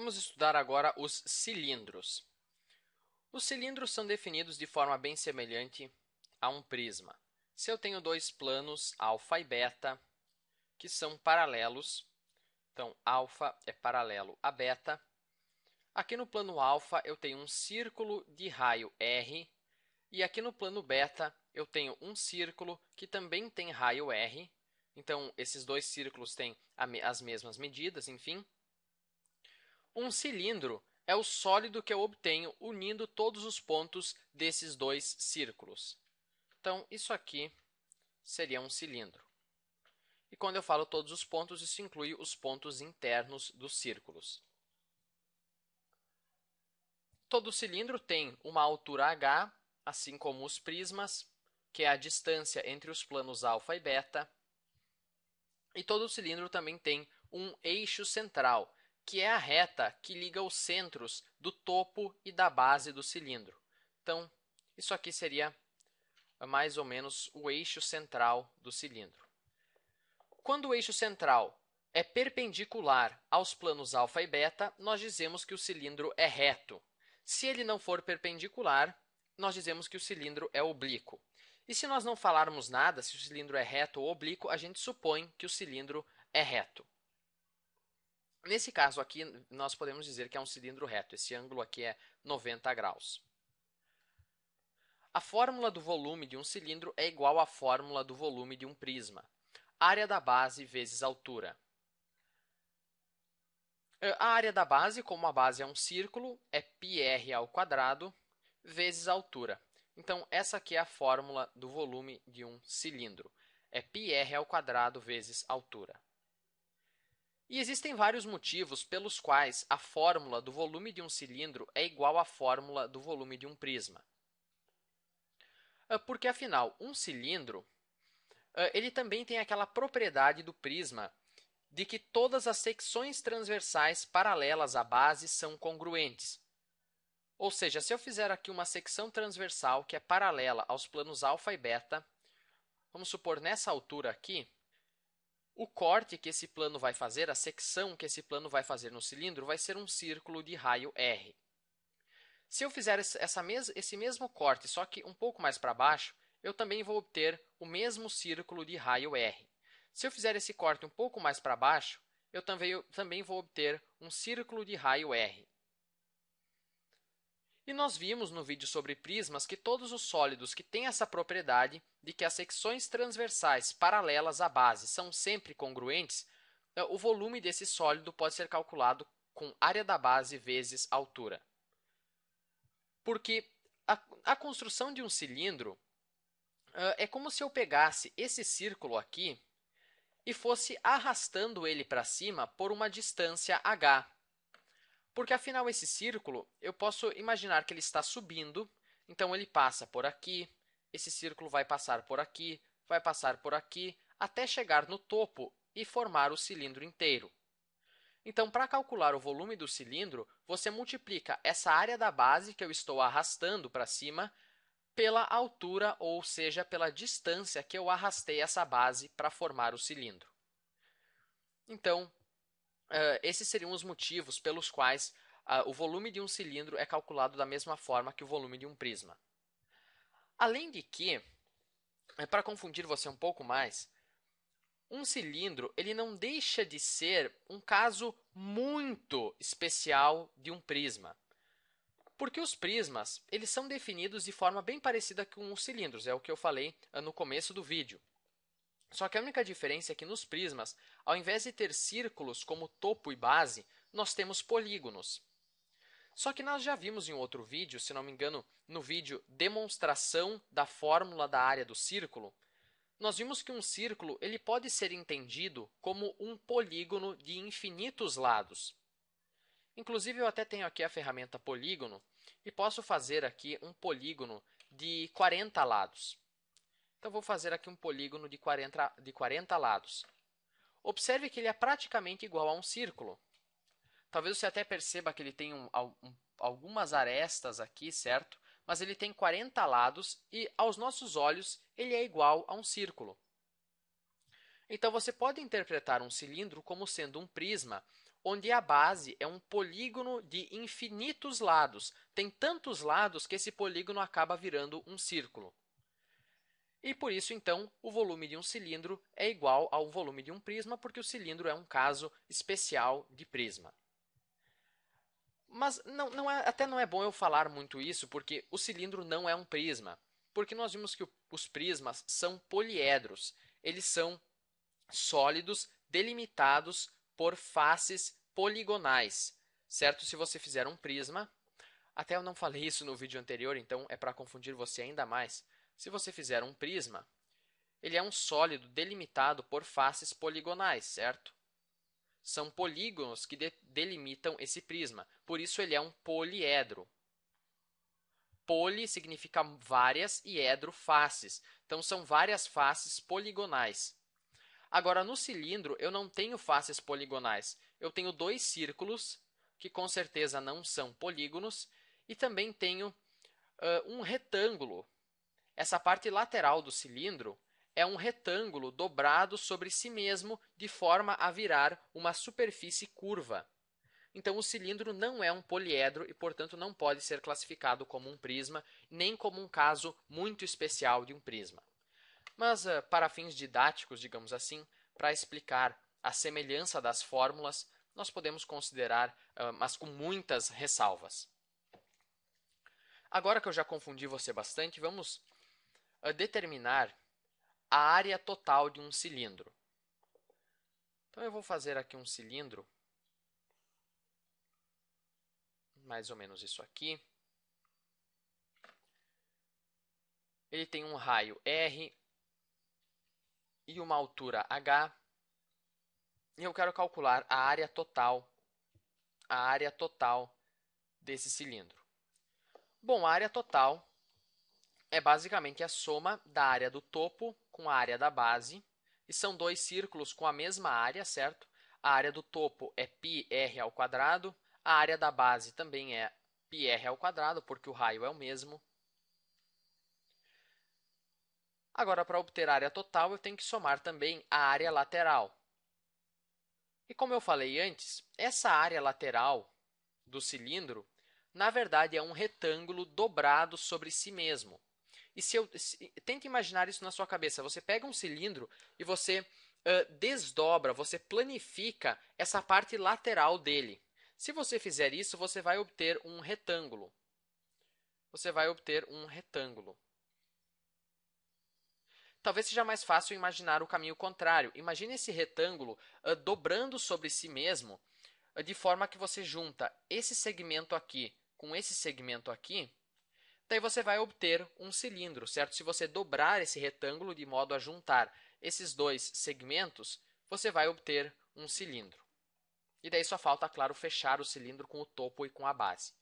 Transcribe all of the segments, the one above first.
Vamos estudar agora os cilindros. Os cilindros são definidos de forma bem semelhante a um prisma. Se eu tenho dois planos, alfa e beta, que são paralelos, então alfa é paralelo a beta. Aqui no plano alfa eu tenho um círculo de raio R, e aqui no plano beta eu tenho um círculo que também tem raio R. Então, esses dois círculos têm as mesmas medidas, enfim. Um cilindro é o sólido que eu obtenho unindo todos os pontos desses dois círculos. Então, isso aqui seria um cilindro. E quando eu falo todos os pontos, isso inclui os pontos internos dos círculos. Todo cilindro tem uma altura h, assim como os prismas, que é a distância entre os planos alfa e beta. E todo cilindro também tem um eixo central, que é a reta que liga os centros do topo e da base do cilindro. Então, isso aqui seria mais ou menos o eixo central do cilindro. Quando o eixo central é perpendicular aos planos alfa e beta, nós dizemos que o cilindro é reto. Se ele não for perpendicular, nós dizemos que o cilindro é oblíquo. E se nós não falarmos nada, se o cilindro é reto ou oblíquo, a gente supõe que o cilindro é reto. Nesse caso aqui, nós podemos dizer que é um cilindro reto. Esse ângulo aqui é 90 graus. A fórmula do volume de um cilindro é igual à fórmula do volume de um prisma. Área da base vezes altura. A área da base, como a base é um círculo, é πr ao quadrado vezes a altura. Então, essa aqui é a fórmula do volume de um cilindro. É πr ao quadrado vezes altura. E existem vários motivos pelos quais a fórmula do volume de um cilindro é igual à fórmula do volume de um prisma. Porque, afinal, um cilindro ele também tem aquela propriedade do prisma de que todas as secções transversais paralelas à base são congruentes. Ou seja, se eu fizer aqui uma secção transversal que é paralela aos planos alfa e beta, vamos supor nessa altura aqui, o corte que esse plano vai fazer, a secção que esse plano vai fazer no cilindro, vai ser um círculo de raio R. Se eu fizer esse mesmo corte, só que um pouco mais para baixo, eu também vou obter o mesmo círculo de raio R. Se eu fizer esse corte um pouco mais para baixo, eu também vou obter um círculo de raio R. E nós vimos no vídeo sobre prismas que todos os sólidos que têm essa propriedade de que as secções transversais paralelas à base são sempre congruentes, o volume desse sólido pode ser calculado com área da base vezes altura. Porque a construção de um cilindro é como se eu pegasse esse círculo aqui e fosse arrastando ele para cima por uma distância h. Porque, afinal, esse círculo, eu posso imaginar que ele está subindo, então ele passa por aqui, esse círculo vai passar por aqui, até chegar no topo e formar o cilindro inteiro. Então, para calcular o volume do cilindro, você multiplica essa área da base que eu estou arrastando para cima pela altura, ou seja, pela distância que eu arrastei essa base para formar o cilindro. Então, esses seriam os motivos pelos quais o volume de um cilindro é calculado da mesma forma que o volume de um prisma. Além de que, para confundir você um pouco mais, um cilindro ele não deixa de ser um caso muito especial de um prisma. Porque os prismas eles são definidos de forma bem parecida com os cilindros, é o que eu falei no começo do vídeo. Só que a única diferença é que nos prismas, ao invés de ter círculos como topo e base, nós temos polígonos. Só que nós já vimos em outro vídeo, se não me engano, no vídeo demonstração da fórmula da área do círculo, nós vimos que um círculo ele pode ser entendido como um polígono de infinitos lados. Inclusive, eu até tenho aqui a ferramenta polígono e posso fazer aqui um polígono de 40 lados. Então, vou fazer aqui um polígono de 40 lados. Observe que ele é praticamente igual a um círculo. Talvez você até perceba que ele tem algumas arestas aqui, certo? Mas ele tem 40 lados e, aos nossos olhos, ele é igual a um círculo. Então, você pode interpretar um cilindro como sendo um prisma onde a base é um polígono de infinitos lados. Tem tantos lados que esse polígono acaba virando um círculo. E por isso, então, o volume de um cilindro é igual ao volume de um prisma, porque o cilindro é um caso especial de prisma. Mas até não é bom eu falar muito isso, porque o cilindro não é um prisma. Porque nós vimos que os prismas são poliedros. Eles são sólidos delimitados por faces poligonais, certo? Se você fizer um prisma, até eu não falei isso no vídeo anterior, então é para confundir você ainda mais. Se você fizer um prisma, ele é um sólido delimitado por faces poligonais, certo? São polígonos que delimitam esse prisma, por isso ele é um poliedro. Poli significa várias e edro faces, então são várias faces poligonais. Agora, no cilindro, eu não tenho faces poligonais. Eu tenho dois círculos, que com certeza não são polígonos, e também tenho um retângulo. Essa parte lateral do cilindro é um retângulo dobrado sobre si mesmo, de forma a virar uma superfície curva. Então, o cilindro não é um poliedro e, portanto, não pode ser classificado como um prisma, nem como um caso muito especial de um prisma. Mas, para fins didáticos, digamos assim, para explicar a semelhança das fórmulas, nós podemos considerar, mas com muitas ressalvas. Agora que eu já confundi você bastante, vamos determinar a área total de um cilindro. Então, eu vou fazer aqui um cilindro, mais ou menos isso aqui. Ele tem um raio R e uma altura H. E eu quero calcular a área total desse cilindro. Bom, a área total é basicamente a soma da área do topo com a área da base. E são dois círculos com a mesma área, certo? A área do topo é πr ao quadrado. A área da base também é πr ao quadrado, porque o raio é o mesmo. Agora, para obter a área total, eu tenho que somar também a área lateral. E como eu falei antes, essa área lateral do cilindro, na verdade, é um retângulo dobrado sobre si mesmo. E tente imaginar isso na sua cabeça. Você pega um cilindro e você desdobra, você planifica essa parte lateral dele. Se você fizer isso, você vai obter um retângulo. Você vai obter um retângulo. Talvez seja mais fácil imaginar o caminho contrário. Imagine esse retângulo dobrando sobre si mesmo, de forma que você junta esse segmento aqui com esse segmento aqui. Daí você vai obter um cilindro, certo? Se você dobrar esse retângulo de modo a juntar esses dois segmentos, você vai obter um cilindro. E daí só falta, claro, fechar o cilindro com o topo e com a base.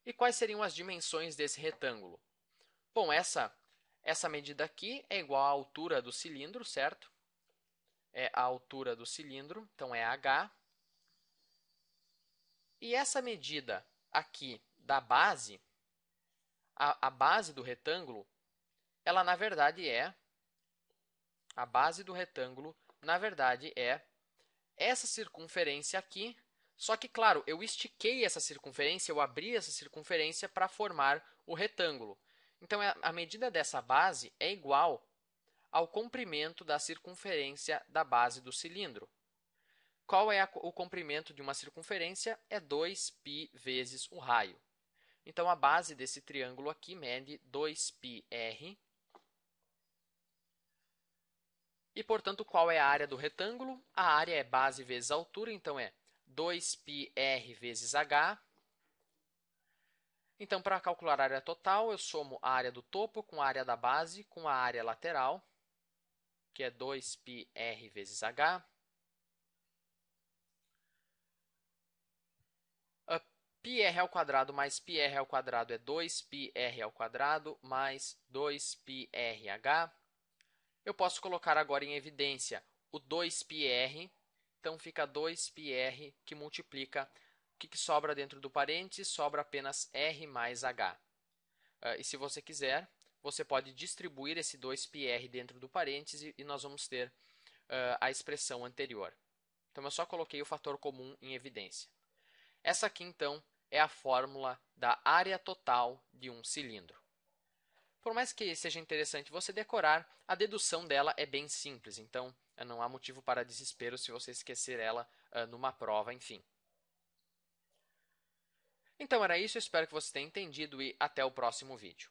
E quais seriam as dimensões desse retângulo? Bom, essa medida aqui é igual à altura do cilindro, certo? É a altura do cilindro, então é h. E essa medida aqui da base, a base do retângulo, ela na verdade é, a base do retângulo, na verdade é essa circunferência aqui, só que, claro, eu estiquei essa circunferência, eu abri essa circunferência para formar o retângulo. Então, a medida dessa base é igual ao comprimento da circunferência da base do cilindro. Qual é o comprimento de uma circunferência? É 2π vezes o raio. Então, a base desse triângulo aqui mede 2πr. E, portanto, qual é a área do retângulo? A área é base vezes altura, então é 2πr vezes h. Então, para calcular a área total, eu somo a área do topo com a área da base com a área lateral, que é 2πr vezes h. πr ao quadrado mais πr ao quadrado é 2πr ao quadrado mais 2πrh. Eu posso colocar agora em evidência o 2πr, então fica 2πr que multiplica. O que sobra dentro do parênteses? Sobra apenas r mais h. E se você quiser, você pode distribuir esse 2πr dentro do parênteses e nós vamos ter a expressão anterior. Então, eu só coloquei o fator comum em evidência. Essa aqui, então, é a fórmula da área total de um cilindro. Por mais que seja interessante você decorar, a dedução dela é bem simples, então não há motivo para desespero se você esquecer ela numa prova, enfim. Então era isso, eu espero que você tenha entendido e até o próximo vídeo.